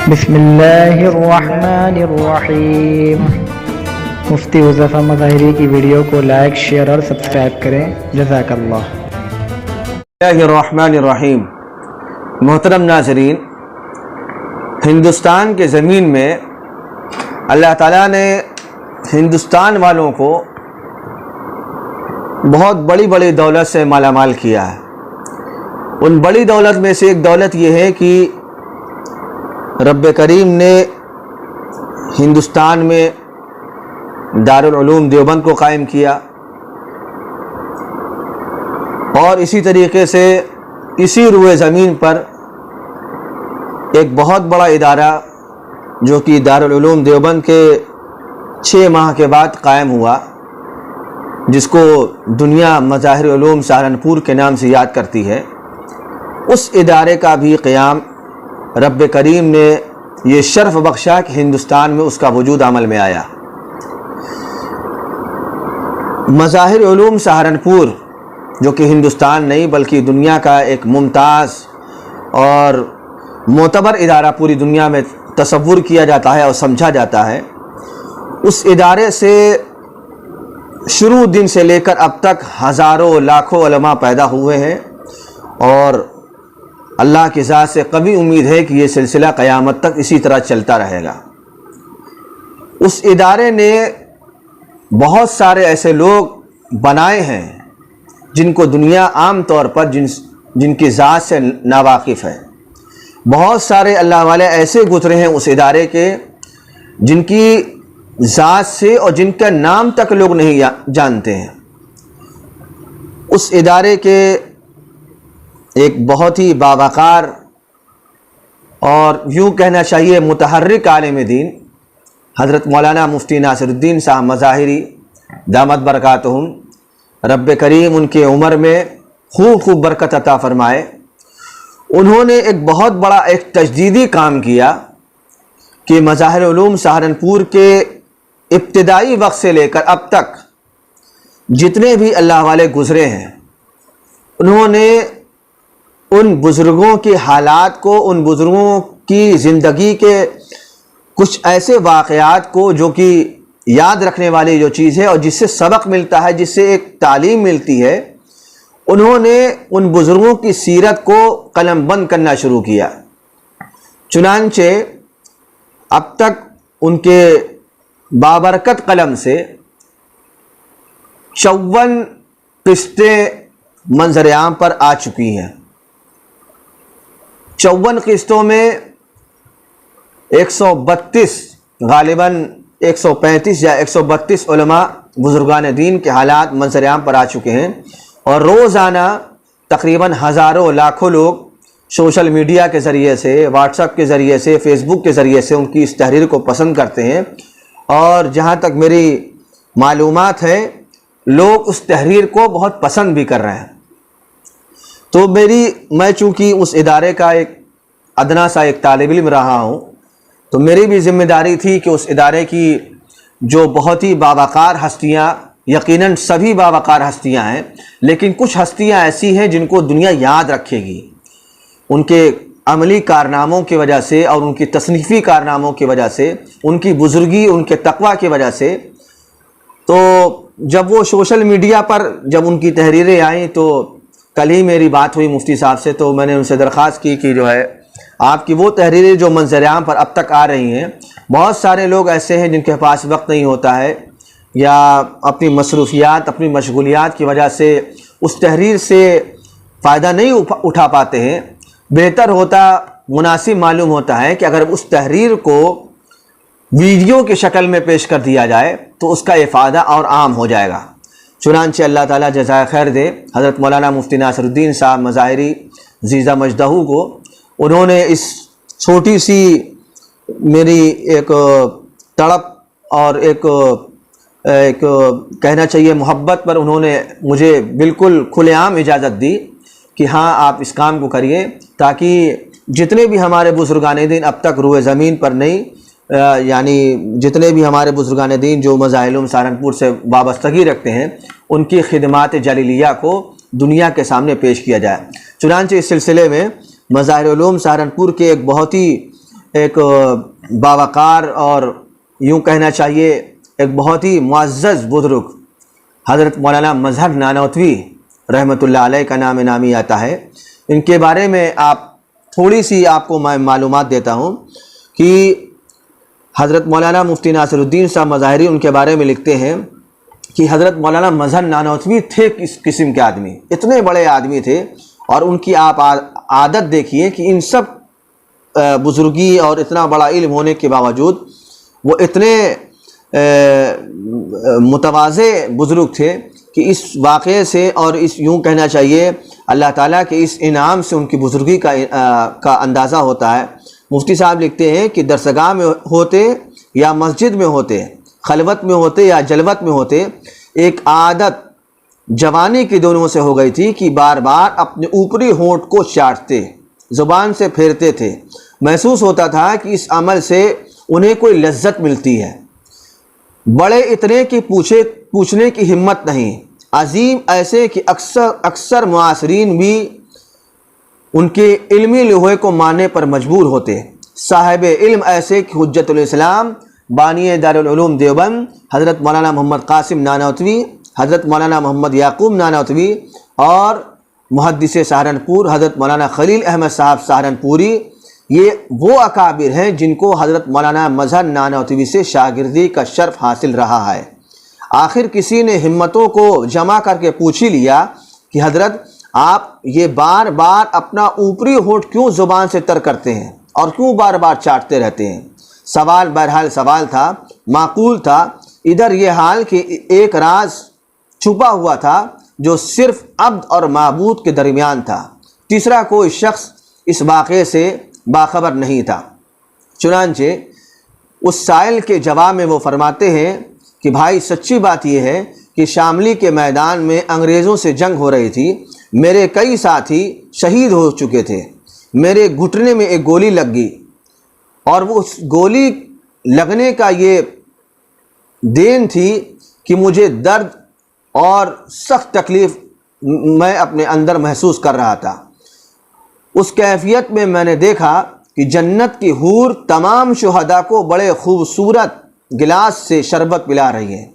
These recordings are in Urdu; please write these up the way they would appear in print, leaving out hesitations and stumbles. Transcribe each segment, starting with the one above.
بسم اللہ الرحمن الرحیم۔ مفتی حذیفہ مظاہری کی ویڈیو کو لائک، شیئر اور سبسکرائب کریں، جزاک اللہ۔ بسم اللہ الرحمن الرحیم۔ محترم ناظرین، ہندوستان کے زمین میں اللہ تعالیٰ نے ہندوستان والوں کو بہت بڑی بڑی دولت سے مالا مال کیا ہے۔ ان بڑی دولت میں سے ایک دولت یہ ہے کہ رب کریم نے ہندوستان میں دارالعلوم دیوبند کو قائم کیا، اور اسی طریقے سے اسی روئے زمین پر ایک بہت بڑا ادارہ جو کہ دارالعلوم دیوبند کے 6 ماہ کے بعد قائم ہوا، جس کو دنیا مظاہر علوم سہارنپور کے نام سے یاد کرتی ہے، اس ادارے کا بھی قیام رب کریم نے یہ شرف بخشا کہ ہندوستان میں اس کا وجود عمل میں آیا۔ مظاہر علوم سہارنپور جو کہ ہندوستان نہیں بلکہ دنیا کا ایک ممتاز اور معتبر ادارہ پوری دنیا میں تصور کیا جاتا ہے اور سمجھا جاتا ہے، اس ادارے سے شروع دن سے لے کر اب تک ہزاروں لاکھوں علماء پیدا ہوئے ہیں، اور اللہ کی ذات سے قوی امید ہے کہ یہ سلسلہ قیامت تک اسی طرح چلتا رہے گا۔ اس ادارے نے بہت سارے ایسے لوگ بنائے ہیں جن کو دنیا عام طور پر جن کی ذات سے ناواقف ہے۔ بہت سارے اللہ والے ایسے گزرے ہیں اس ادارے کے جن کی ذات سے اور جن کا نام تک لوگ نہیں جانتے ہیں۔ اس ادارے کے ایک بہت ہی باوقار اور یوں کہنا چاہیے متحرک عالم دین حضرت مولانا مفتی ناصر الدین صاحب مظاہری دامت برکاتہم، رب کریم ان کے عمر میں خوب برکت عطا فرمائے، انہوں نے ایک بہت بڑا ایک تجدیدی کام کیا کہ مظاہر علوم سہارنپور کے ابتدائی وقت سے لے کر اب تک جتنے بھی اللہ والے گزرے ہیں، انہوں نے ان بزرگوں کے حالات کو، ان بزرگوں کی زندگی کے کچھ ایسے واقعات کو جو کہ یاد رکھنے والی جو چیز ہے اور جس سے سبق ملتا ہے، جس سے ایک تعلیم ملتی ہے، انہوں نے ان بزرگوں کی سیرت کو قلم بند کرنا شروع کیا۔ چنانچہ اب تک ان کے بابرکت قلم سے 54 قسطیں منظر عام پر آ چکی ہیں۔ 54 قسطوں میں 132 غالباً 135 یا 132 علماء بزرگان دین کے حالات منظر عام پر آ چکے ہیں، اور روزانہ تقریباً ہزاروں لاکھوں لوگ سوشل میڈیا کے ذریعے سے، واٹس ایپ کے ذریعے سے، فیس بک کے ذریعے سے ان کی اس تحریر کو پسند کرتے ہیں، اور جہاں تک میری معلومات ہے لوگ اس تحریر کو بہت پسند بھی کر رہے ہیں۔ تو میں چونکہ اس ادارے کا ایک ادنا سا ایک طالب علم رہا ہوں، تو میری بھی ذمہ داری تھی کہ اس ادارے کی جو بہت ہی باوقار ہستیاں، یقیناً سبھی باوقار ہستیاں ہیں، لیکن کچھ ہستیاں ایسی ہیں جن کو دنیا یاد رکھے گی ان کے عملی کارناموں کی وجہ سے اور ان کی تصنیفی کارناموں کی وجہ سے، ان کی بزرگی، ان کے تقویٰ کی وجہ سے۔ تو جب وہ سوشل میڈیا پر جب ان کی تحریریں آئیں، تو کل ہی میری بات ہوئی مفتی صاحب سے، تو میں نے ان سے درخواست کی کہ جو ہے آپ کی وہ تحریریں جو منظر عام پر اب تک آ رہی ہیں، بہت سارے لوگ ایسے ہیں جن کے پاس وقت نہیں ہوتا ہے یا اپنی مصروفیات، اپنی مشغولیات کی وجہ سے اس تحریر سے فائدہ نہیں اٹھا پاتے ہیں۔ بہتر ہوتا، مناسب معلوم ہوتا ہے کہ اگر اس تحریر کو ویڈیو کی شکل میں پیش کر دیا جائے تو اس کا افادہ اور عام ہو جائے گا۔ چنانچہ اللہ تعالیٰ جزائے خیر دے حضرت مولانا مفتی ناصر الدین صاحب مظاہری عزیزہ مجدہ کو، انہوں نے اس چھوٹی سی میری ایک تڑپ اور ایک کہنا چاہیے محبت پر انہوں نے مجھے بالکل کھلے عام اجازت دی کہ ہاں آپ اس کام کو کریے، تاکہ جتنے بھی ہمارے بزرگان دین اب تک روئے زمین پر نہیں، یعنی جتنے بھی ہمارے بزرگان دین جو مظاہر علوم سہارنپور سے وابستگی رکھتے ہیں، ان کی خدمات جلیلیہ کو دنیا کے سامنے پیش کیا جائے۔ چنانچہ اس سلسلے میں مظاہر علوم سہارنپور کے ایک بہت ہی ایک باوقار اور یوں کہنا چاہیے ایک بہت ہی معزز بزرگ حضرت مولانا مظہر نانوتوی رحمۃ اللہ علیہ کا نام نامی آتا ہے۔ ان کے بارے میں تھوڑی سی آپ کو میں معلومات دیتا ہوں کہ حضرت مولانا مفتی ناصر الدین صاحب مظاہری ان کے بارے میں لکھتے ہیں کہ حضرت مولانا مظہر نانوتوی تھے کس قسم کے آدمی، اتنے بڑے آدمی تھے، اور ان کی آپ عادت دیکھیے کہ ان سب بزرگی اور اتنا بڑا علم ہونے کے باوجود وہ اتنے متواضع بزرگ تھے کہ اس واقعے سے اور اس یوں کہنا چاہیے اللہ تعالیٰ کے اس انعام سے ان کی بزرگی کا اندازہ ہوتا ہے۔ مفتی صاحب لکھتے ہیں کہ درسگاہ میں ہوتے یا مسجد میں ہوتے، خلوت میں ہوتے یا جلوت میں ہوتے، ایک عادت جوانی کی دونوں سے ہو گئی تھی کہ بار بار اپنے اوپری ہونٹ کو چاٹتے، زبان سے پھیرتے تھے۔ محسوس ہوتا تھا کہ اس عمل سے انہیں کوئی لذت ملتی ہے۔ بڑے اتنے کہ پوچھنے کی ہمت نہیں، عظیم ایسے کہ اکثر معاصرین بھی ان کے علمی لوہے کو ماننے پر مجبور ہوتے۔ صاحب علم ایسے کہ حجت الاسلام بانی دارالعلوم دیوبند حضرت مولانا محمد قاسم نانوتوی، حضرت مولانا محمد یعقوب نانوتوی اور محدث سہارنپور حضرت مولانا خلیل احمد صاحب سہارنپوری، یہ وہ اکابر ہیں جن کو حضرت مولانا مظہر نانوتوی سے شاگردی کا شرف حاصل رہا ہے۔ آخر کسی نے ہمتوں کو جمع کر کے پوچھ ہی لیا کہ حضرت آپ یہ بار بار اپنا اوپری ہونٹ کیوں زبان سے تر کرتے ہیں اور کیوں بار بار چاٹتے رہتے ہیں؟ سوال بہرحال سوال تھا، معقول تھا۔ ادھر یہ حال کہ ایک راز چھپا ہوا تھا جو صرف عبد اور معبود کے درمیان تھا، تیسرا کوئی شخص اس واقعے سے باخبر نہیں تھا۔ چنانچہ اس سائل کے جواب میں وہ فرماتے ہیں کہ بھائی سچی بات یہ ہے کہ شاملی کے میدان میں انگریزوں سے جنگ ہو رہی تھی، میرے کئی ساتھی شہید ہو چکے تھے، میرے گھٹنے میں ایک گولی لگ گئی، اور وہ اس گولی لگنے کا یہ دین تھی کہ مجھے درد اور سخت تکلیف میں اپنے اندر محسوس کر رہا تھا۔ اس کیفیت میں میں نے دیکھا کہ جنت کی حور تمام شہداء کو بڑے خوبصورت گلاس سے شربت پلا رہی ہے۔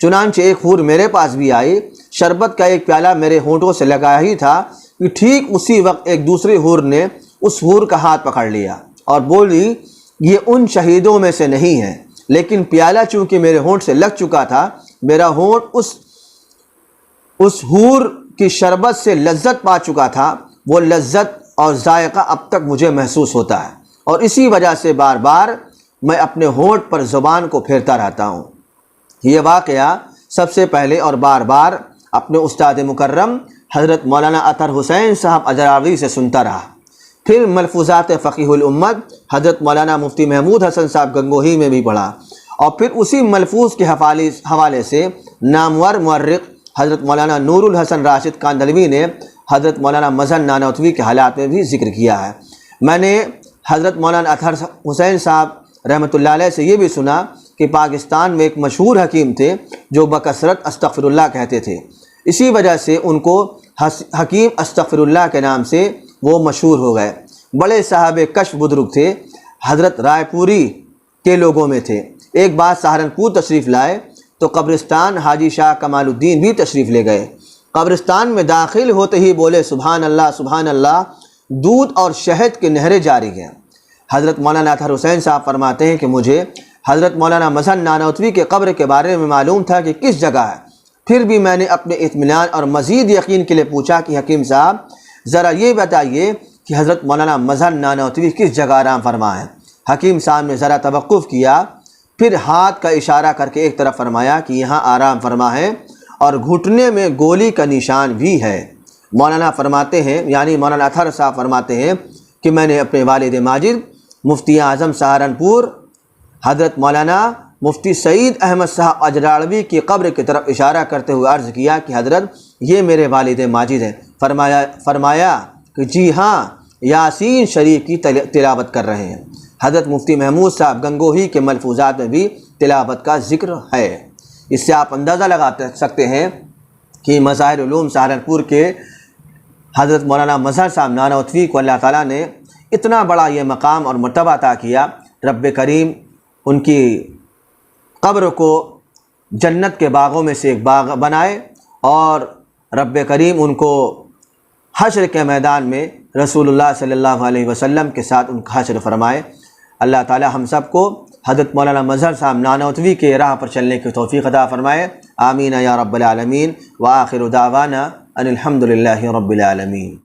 چنانچہ ایک حور میرے پاس بھی آئی، شربت کا ایک پیالہ میرے ہونٹوں سے لگا ہی تھا کہ ٹھیک اسی وقت ایک دوسری حور نے اس حور کا ہاتھ پکڑ لیا اور بولی یہ ان شہیدوں میں سے نہیں ہے، لیکن پیالہ چونکہ میرے ہونٹ سے لگ چکا تھا، میرا ہونٹ اس حور کی شربت سے لذت پا چکا تھا، وہ لذت اور ذائقہ اب تک مجھے محسوس ہوتا ہے، اور اسی وجہ سے بار بار میں اپنے ہونٹ پر زبان کو پھیرتا رہتا ہوں۔ یہ واقعہ سب سے پہلے اور بار بار اپنے استاد مکرم حضرت مولانا اطہر حسین صاحب اجراوی سے سنتا رہا، پھر ملفوظات فقیہ الامت حضرت مولانا مفتی محمود حسن صاحب گنگوہی میں بھی پڑھا، اور پھر اسی ملفوظ کے حوالے سے نامور مورخ حضرت مولانا نور الحسن راشد کاندھلوی نے حضرت مولانا مظہر نانوتوی کے حالات میں بھی ذکر کیا ہے۔ میں نے حضرت مولانا اطہر حسین صاحب رحمۃ اللہ علیہ سے یہ بھی سنا کہ پاکستان میں ایک مشہور حکیم تھے جو بکثرت استغفر اللہ کہتے تھے، اسی وجہ سے ان کو حکیم استغفر اللہ کے نام سے وہ مشہور ہو گئے۔ بڑے صاحب کشف بزرگ تھے، حضرت رائے پوری کے لوگوں میں تھے۔ ایک بار سہارنپور تشریف لائے تو قبرستان حاجی شاہ کمال الدین بھی تشریف لے گئے۔ قبرستان میں داخل ہوتے ہی بولے سبحان اللہ سبحان اللہ، دودھ اور شہد کی نہریں جاری ہیں۔ حضرت مولانا اطہر حسین صاحب فرماتے ہیں کہ مجھے حضرت مولانا مظہر نانوتوی کے قبر کے بارے میں معلوم تھا کہ کس جگہ ہے، پھر بھی میں نے اپنے اطمینان اور مزید یقین کے لیے پوچھا کہ حکیم صاحب ذرا یہ بتائیے کہ حضرت مولانا مظہر نانوتوی کس جگہ آرام فرما ہے۔ حکیم صاحب نے ذرا توقف کیا، پھر ہاتھ کا اشارہ کر کے ایک طرف فرمایا کہ یہاں آرام فرما ہے اور گھٹنے میں گولی کا نشان بھی ہے۔ مولانا فرماتے ہیں، یعنی مولانا اطہر صاحب فرماتے ہیں کہ میں نے اپنے والد ماجد مفتی اعظم سہارنپور حضرت مولانا مفتی سعید احمد صاحب اجراڑوی کی قبر کی طرف اشارہ کرتے ہوئے عرض کیا کہ حضرت یہ میرے والد ماجد ہیں۔ فرمایا کہ جی ہاں، یاسین شریف کی تلاوت کر رہے ہیں۔ حضرت مفتی محمود صاحب گنگوہی کے ملفوظات میں بھی تلاوت کا ذکر ہے۔ اس سے آپ اندازہ لگا سکتے ہیں کہ مظاہر علوم سہارنپور کے حضرت مولانا مظہر صاحب نانوتوی کو اللہ تعالیٰ نے اتنا بڑا یہ مقام اور مرتبہ عطا کیا۔ رب کریم ان کی قبر کو جنت کے باغوں میں سے ایک باغ بنائے، اور رب کریم ان کو حشر کے میدان میں رسول اللہ صلی اللہ علیہ وسلم کے ساتھ ان کا حشر فرمائے۔ اللہ تعالی ہم سب کو حضرت مولانا مظہر صاحب نانوتوی کے راہ پر چلنے کی توفیق عطا فرمائے، آمین یا رب العالمین، وآخر دعوانا ان الحمد للہ رب العالمین۔